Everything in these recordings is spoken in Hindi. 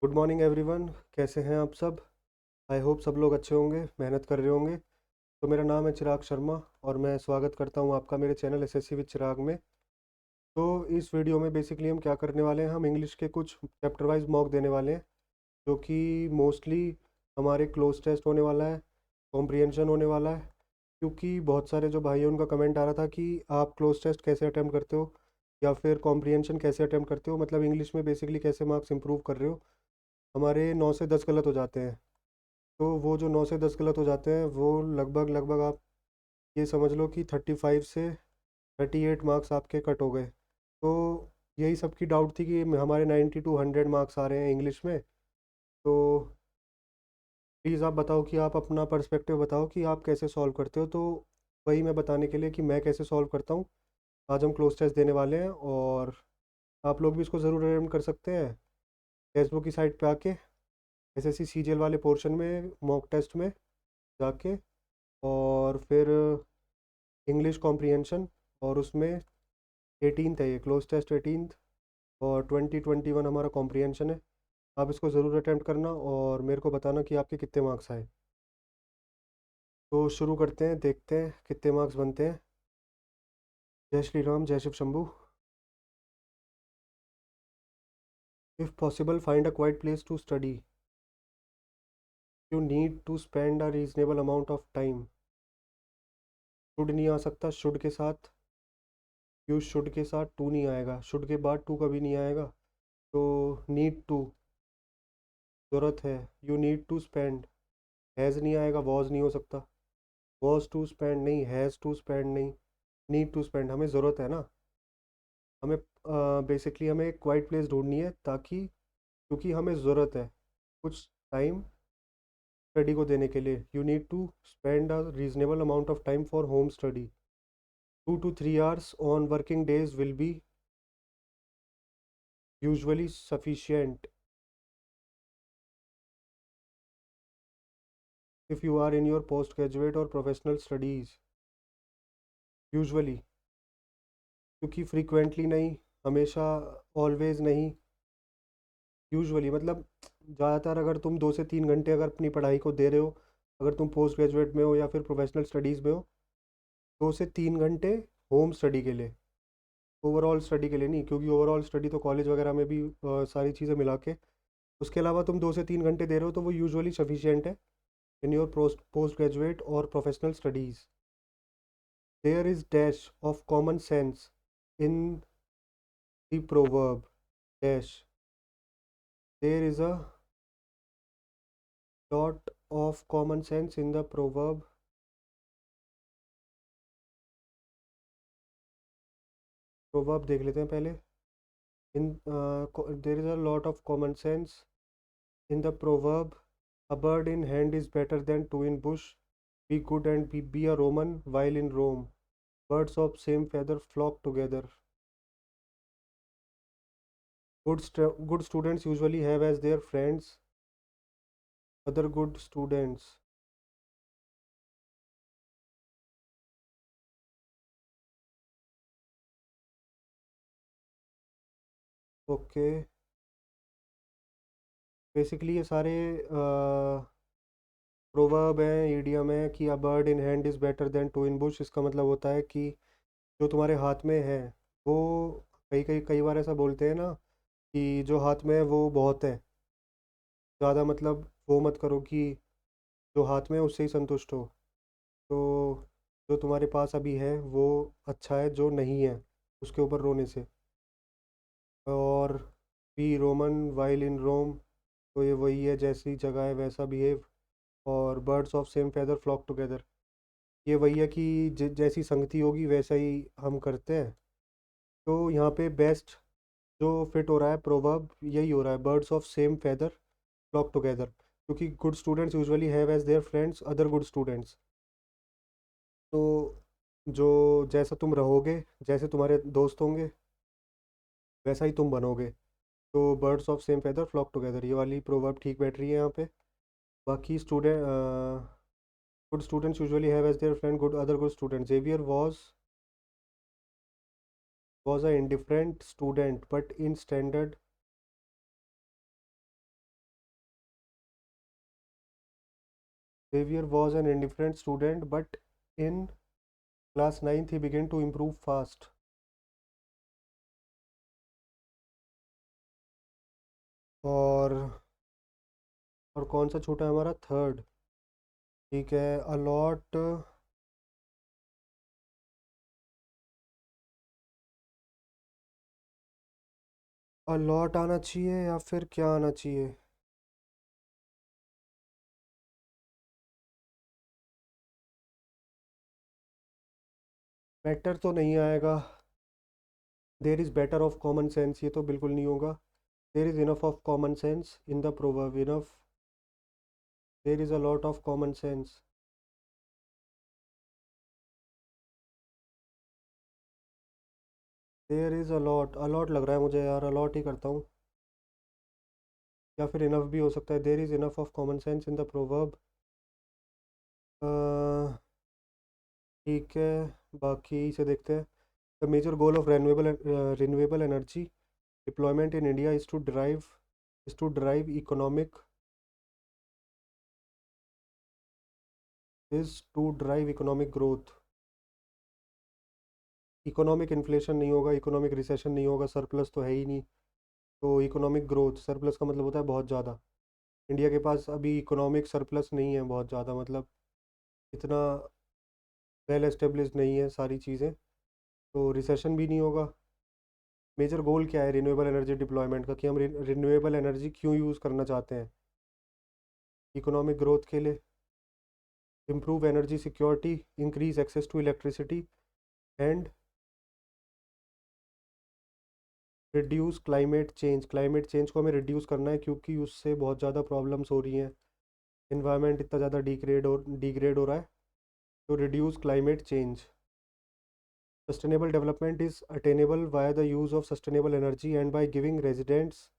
Good morning everyone. कैसे हैं आप सब? आई होप सब लोग अच्छे होंगे, मेहनत कर रहे होंगे। तो मेरा नाम है चिराग शर्मा और मैं स्वागत करता हूं आपका मेरे चैनल एसएससी विद चिराग में। तो इस वीडियो में बेसिकली हम क्या करने वाले हैं, हम इंग्लिश के कुछ चैप्टर वाइज मॉक देने वाले हैं, जो कि मोस्टली हमारे क्लोज टेस्ट होने वाला है, कॉम्प्रिहेंशन होने वाला है। क्योंकि बहुत सारे जो भाई हैं उनका कमेंट आ रहा था कि आप क्लोज टेस्ट कैसे अटैम्प्ट करते हो या फिर कॉम्प्रिहेंशन कैसे अटैम्प्ट करते हो, मतलब इंग्लिश में बेसिकली कैसे मार्क्स इंप्रूव कर रहे हो। हमारे 9 से 10 गलत हो जाते हैं। तो वो जो 9 से 10 गलत हो जाते हैं वो लगभग लगभग आप ये समझ लो कि 35 से 38 मार्क्स आपके कट हो गए। तो यही सबकी डाउट थी कि हमारे 90 to 100 मार्क्स आ रहे हैं इंग्लिश में। तो प्लीज़ आप बताओ कि आप अपना पर्सपेक्टिव बताओ कि आप कैसे सॉल्व करते हो। तो वही मैं बताने के लिए कि मैं कैसे सॉल्व करता हूँ, आज हम क्लोज टेस्ट देने वाले हैं। और आप लोग भी इसको ज़रूर अटेम्प्ट कर सकते हैं फेसबुक की साइट पे आके, एसएससी सीजीएल वाले पोर्शन में मॉक टेस्ट में जाके, और फिर इंग्लिश कॉम्प्रिहेंशन, और उसमें 18th है ये क्लोज टेस्ट 18th, और 2021 हमारा कॉम्प्रिहेंशन है। आप इसको ज़रूर अटेम्प्ट करना और मेरे को बताना कि आपके कितने मार्क्स आए। तो शुरू करते हैं, देखते हैं कितने मार्क्स बनते हैं। जय श्री राम, जय Shiv Shambhu. If possible find a quite place to study. You need to spend a reasonable amount of time. Should नहीं आ सकता, शुड के साथ। यू शुड के साथ टू नहीं आएगा, शुड के बाद टू कभी नहीं आएगा। तो नीड टू, ज़रूरत है। You need to spend, has नहीं आएगा, वॉज नहीं हो सकता। वॉज टू स्पेंड नहीं, हैज़ टू स्पेंड नहीं, नीड टू स्पेंड। हमें ज़रूरत है ना, हमें बेसिकली हमें एक क्वाइट प्लेस ढूंढनी है, ताकि क्योंकि हमें ज़रूरत है कुछ टाइम स्टडी को देने के लिए। You need to spend a reasonable amount of time for home study. 2 to 3 hours on working days will be usually sufficient if you are in your post graduate और प्रोफेशनल स्टडीज़। यूजुअली, क्योंकि फ्रीक्वेंटली नहीं, हमेशा, ऑलवेज नहीं। यूजुअली मतलब ज़्यादातर अगर तुम 2 से 3 घंटे अगर अपनी पढ़ाई को दे रहे हो, अगर तुम पोस्ट ग्रेजुएट में हो या फिर प्रोफेशनल स्टडीज़ में हो, 2 से 3 घंटे होम स्टडी के लिए, ओवरऑल स्टडी के लिए नहीं। क्योंकि ओवरऑल स्टडी तो कॉलेज वगैरह में भी सारी चीज़ें मिला के, उसके अलावा तुम 2 से 3 घंटे दे रहे हो तो वो यूजुअली सफिशियंट है इन योर पोस्ट ग्रेजुएट और professional studies. There is dash of common sense in the proverb dash. There is a lot of common sense in the proverb। proverb देख लेते हैं पहले। in there is a lot of common sense in the proverb, a bird in hand is better than two in bush, be good and be a Roman while in Rome, birds of same feather flock together। good students usually have as their friends other good students। Okay, basically ये सारे प्रोवर्ब हैं, ईडियम है कि a bird in hand is better than two in bush. इसका मतलब होता है कि जो तुम्हारे हाथ में है वो, कई कई कई बार ऐसा बोलते हैं ना कि जो हाथ में है वो बहुत है। ज़्यादा मतलब वो मत करो कि जो हाथ में है उससे ही संतुष्ट हो। तो जो तुम्हारे पास अभी है वो अच्छा है, जो नहीं है उसके ऊपर रोने से। और बी रोमन वाइल इन रोम, तो ये वही है, जैसी जगह है वैसा बिहेव। और birds of same feather flock together, ये वही है कि जैसी संगति होगी वैसा ही हम करते हैं। तो यहाँ पे बेस्ट जो फिट हो रहा है प्रोवर्ब यही हो रहा है, birds of same feather flock together. क्योंकि good students usually have as their friends other good students. तो जो जैसा तुम रहोगे, जैसे तुम्हारे दोस्त होंगे वैसा ही तुम बनोगे। तो birds of same feather flock together, ये वाली प्रोवर्ब ठीक बैठ रही है यहाँ पे। बाकी student, good students usually have as their friend good other good student. Xavier was a indifferent student but in standard Xavier was an indifferent student, but in class 9th he began to improve fast. और कौन सा छोटा है हमारा? थर्ड। ठीक है। अलॉट। अलॉट आना चाहिए या फिर क्या आना चाहिए? बेटर तो नहीं आएगा। There is better of common sense, ये तो बिल्कुल नहीं होगा। There is enough of common sense in the proverb. Enough, there is a lot of common sense. There is a lot, a lot लग रहा है मुझे यार, अलॉट ही करता हूँ। या फिर इनफ भी हो सकता है। There is enough of common sense in the proverb. ठीक है, बाकी से देखते हैं। The major goal of renewable energy deployment in India is to drive economic growth. Economic inflation नहीं होगा, इकोनॉमिक रिसेशन नहीं होगा, सरप्लस तो है ही नहीं। तो इकोनॉमिक ग्रोथ, सरप्लस का मतलब होता है बहुत ज़्यादा। इंडिया के पास अभी इकोनॉमिक सरप्लस नहीं है बहुत ज़्यादा, मतलब इतना वेल एस्टेब्लिश्ड नहीं है सारी चीज़ें। तो रिसेशन भी नहीं होगा। मेजर गोल क्या है रिन्यूएबल एनर्जी डिप्लॉयमेंट का, कि हम रिन्यूएबल एनर्जी क्यों यूज़ करना चाहते हैं? इकोनॉमिक ग्रोथ के लिए। Improve energy security, increase access to electricity and reduce climate change. Climate change को हमें रिड्यूस करना है क्योंकि उससे बहुत ज़्यादा प्रॉब्लम्स हो रही हैं। इन्वायरमेंट इतना ज़्यादा डिग्रेड हो रहा है। तो reduce climate change. Sustainable development is attainable via the use of sustainable energy and by giving residents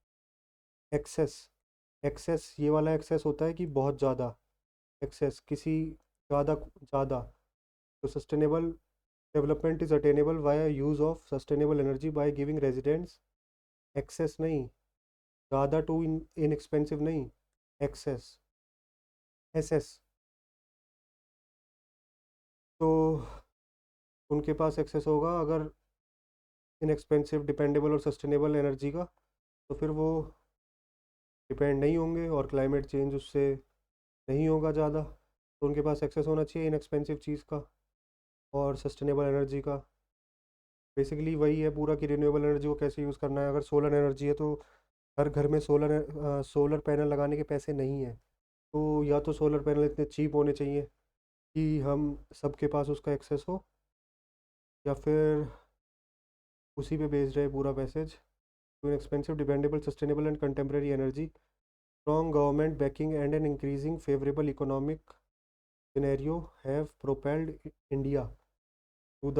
access. Access, ये वाला एक्सेस होता है कि बहुत ज़्यादा एक्सेस, किसी ज़्यादा ज़्यादा। तो sustainable development is attainable via use of sustainable energy by giving residents access, नहीं ज़्यादा टू इन एक्सपेंसिव नहीं, एक्सेस, एसएस। तो उनके पास एक्सेस होगा अगर इनएक्सपेंसिव, डिपेंडेबल और सस्टेनेबल एनर्जी का, तो फिर वो डिपेंड नहीं होंगे और क्लाइमेट चेंज उससे नहीं होगा ज़्यादा। तो उनके पास एक्सेस होना चाहिए इनएक्सपेंसिव चीज़ का और सस्टेनेबल एनर्जी का। बेसिकली वही है पूरा कि रिन्यूएबल एनर्जी को कैसे यूज़ करना है। अगर सोलर एनर्जी है तो हर घर में सोलर पैनल लगाने के पैसे नहीं हैं। तो या तो सोलर पैनल इतने चीप होने चाहिए कि हम सबके पास उसका एक्सेस हो, या फिर उसी पे बेस्ड रहे पूरा passage. To inexpensive, dependable, sustainable and contemporary energy, strong government backing and an increasing favourable economic scenario have propelled India to the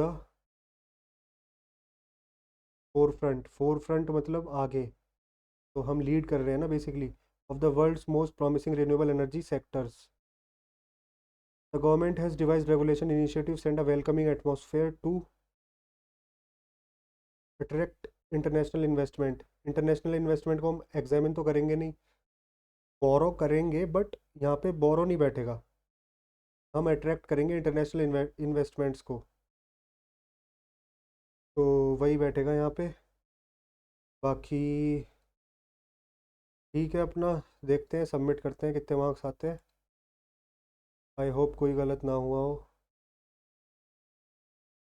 forefront. Forefront मतलब आगे, तो हम लीड कर रहे हैं ना basically, of the world's most promising renewable energy sectors. The government has devised regulation initiatives and a welcoming atmosphere to attract international investment. International investment को हम एग्जामिन तो करेंगे नहीं, बोरो करेंगे, बट यहाँ पे बोरो नहीं बैठेगा, हम अट्रैक्ट करेंगे इंटरनेशनल इन्वेस्टमेंट्स को। तो वही बैठेगा यहाँ पे। बाकी ठीक है, अपना देखते हैं, सबमिट करते हैं कितने मार्क्स आते हैं। आई होप कोई गलत ना हुआ हो।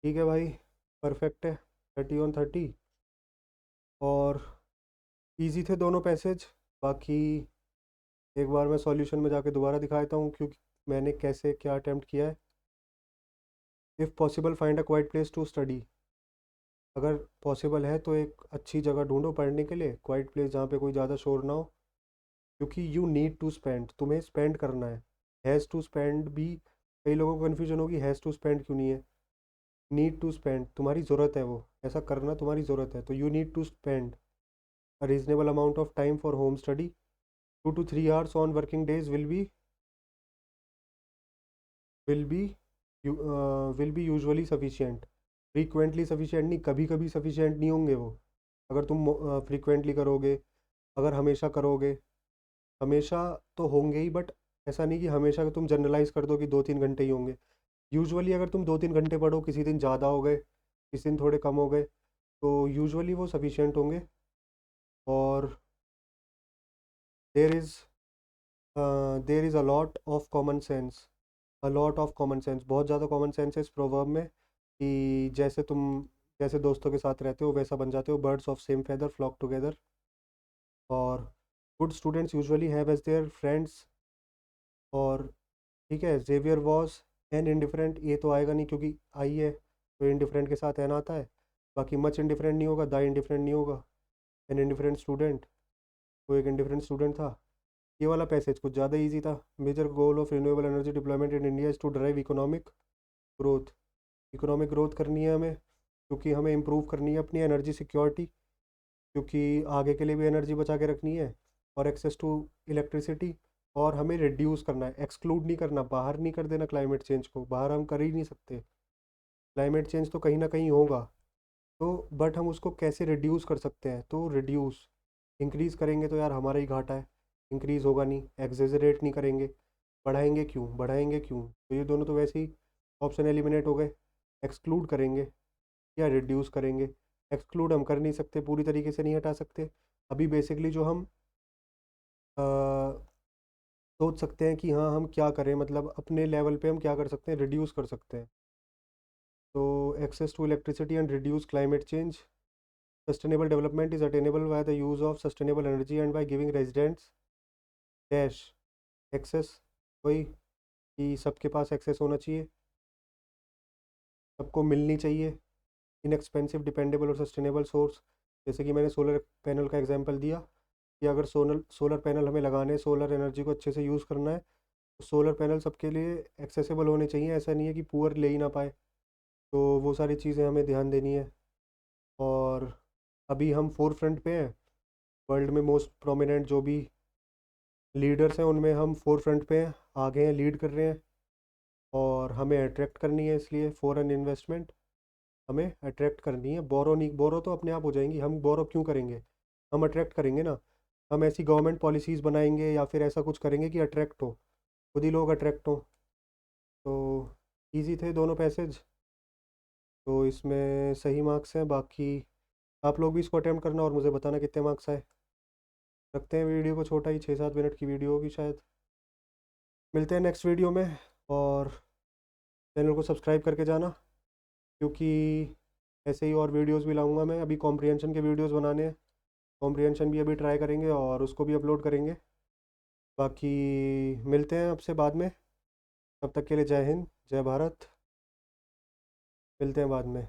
ठीक है भाई, परफेक्ट है, 30/30। और इजी थे दोनों पैसेज। बाकी एक बार मैं सॉल्यूशन में जाके दोबारा दिखा देता हूँ क्योंकि मैंने कैसे क्या अटैम्प्ट किया है। If possible find a quite place to study. अगर पॉसिबल है तो एक अच्छी जगह ढूंढो पढ़ने के लिए, क्वाइट प्लेस जहाँ पे कोई ज़्यादा शोर ना हो। क्योंकि यू नीड टू स्पेंड, तुम्हें स्पेंड करना है। हैज़ टू स्पेंड भी कई लोगों को कन्फ्यूजन होगी, हैज़ टू स्पेंड क्यों नहीं है। नीड टू स्पेंड, तुम्हारी ज़रूरत है, वो ऐसा करना तुम्हारी ज़रूरत है, तो you need to spend a reasonable amount of time for home study. 2 to 3 hours on working days will be will be usually sufficient. Frequently sufficient नहीं, कभी कभी सफिशिएंट नहीं होंगे वो। अगर तुम फ्रीक्वेंटली करोगे, अगर हमेशा करोगे, हमेशा तो होंगे ही, बट ऐसा नहीं कि हमेशा तुम जनरलाइज कर दो कि 2-3 घंटे ही होंगे। यूजुअली अगर तुम 2-3 घंटे पढ़ो, किसी दिन ज़्यादा हो गए, किसी दिन थोड़े कम हो गए, तो यूजुअली वो सफिशिएंट होंगे। और there is there is a lot of common sense, a lot of common sense, बहुत ज़्यादा कॉमन सेंस है इस प्रोवर्ब में, कि जैसे दोस्तों के साथ रहते हो वैसा बन जाते हो, birds of same feather flock together. और good students usually have as their friends. और ठीक है, जेवियर वॉज एन इंडिफरेंट, ये तो आएगा नहीं क्योंकि आई है, तो इंडिफरेंट के साथ एन आता है। बाकी मच इंडिफरेंट नहीं होगा, द इंडिफरेंट नहीं होगा। एन इंडिफरेंट स्टूडेंट, वो एक इंडिफरेंट स्टूडेंट था। ये वाला पैसेज कुछ ज़्यादा इजी था। Major goal of renewable energy deployment in India is to drive economic growth. Economic growth करनी है हमें, क्योंकि हमें इम्प्रूव करनी है अपनी एनर्जी सिक्योरिटी, क्योंकि आगे के लिए भी एनर्जी बचा के रखनी है, और एक्सेस टू इलेक्ट्रिसिटी। और हमें रिड्यूस करना है, एक्सक्लूड नहीं करना, बाहर नहीं कर देना क्लाइमेट चेंज को, बाहर हम कर ही नहीं सकते। क्लाइमेट चेंज तो कहीं ना कहीं होगा, तो बट हम उसको कैसे रिड्यूस कर सकते हैं, तो रिड्यूस। इंक्रीज़ करेंगे तो यार हमारा ही घाटा है, इंक्रीज़ होगा नहीं। एग्जेजरेट नहीं करेंगे, बढ़ाएंगे क्यों, तो ये दोनों तो वैसे ही ऑप्शन एलिमिनेट हो गए। एक्सक्लूड करेंगे या रिड्यूस करेंगे। एक्सक्लूड हम कर नहीं सकते, पूरी तरीके से नहीं हटा सकते। अभी बेसिकली जो हम अ, सोच सकते हैं कि हाँ हम क्या करें, मतलब अपने लेवल पे हम क्या कर सकते हैं, रिड्यूस कर सकते हैं। तो access to electricity and reduce climate change. Sustainable development is attainable by the use of sustainable energy and by giving residents dash access. वही कि सबके पास एक्सेस होना चाहिए, सबको मिलनी चाहिए। इनएक्सपेंसिव डिपेंडेबल और सस्टेनेबल सोर्स, जैसे कि मैंने सोलर पैनल का एग्जांपल दिया, कि अगर सोलर पैनल हमें लगाने हैं, सोलर एनर्जी को अच्छे से यूज़ करना है, तो सोलर पैनल सबके लिए एक्सेसिबल होने चाहिए। ऐसा नहीं है कि पुअर ले ही ना पाए, तो वो सारी चीज़ें हमें ध्यान देनी है। और अभी हम फोर फ्रंट पे हैं, वर्ल्ड में मोस्ट प्रोमिनेंट जो भी लीडर्स हैं उनमें हम फोर फ्रंट पे हैं, आगे हैं, लीड कर रहे हैं। और हमें अट्रैक्ट करनी है, इसलिए फॉरेन इन्वेस्टमेंट हमें अट्रैक्ट करनी है। बोरो नहीं, बोरो तो अपने आप हो जाएंगी, हम बोरो क्यों करेंगे, हम अट्रैक्ट करेंगे ना। हम ऐसी गवर्नमेंट पॉलिसीज़ बनाएंगे या फिर ऐसा कुछ करेंगे कि अट्रैक्ट हो, खुद ही लोग अट्रैक्ट हो। तो इजी थे दोनों पैसेज, तो इसमें सही मार्क्स हैं। बाकी आप लोग भी इसको अटैम्प्ट करना और मुझे बताना कितने मार्क्स आए। रखते हैं वीडियो को छोटा ही, 6-7 मिनट की वीडियो होगी शायद। मिलते हैं नेक्स्ट वीडियो में। और चैनल को सब्सक्राइब करके जाना, क्योंकि ऐसे ही और वीडियोस भी लाऊंगा मैं। अभी कॉम्प्रिहेंशन के वीडियोस बनाने हैं, कॉम्प्रिहेंशन भी अभी ट्राई करेंगे और उसको भी अपलोड करेंगे। बाकी मिलते हैं आपसे बाद में, तब तक के लिए जय हिंद, जय भारत। मिलते हैं बाद में।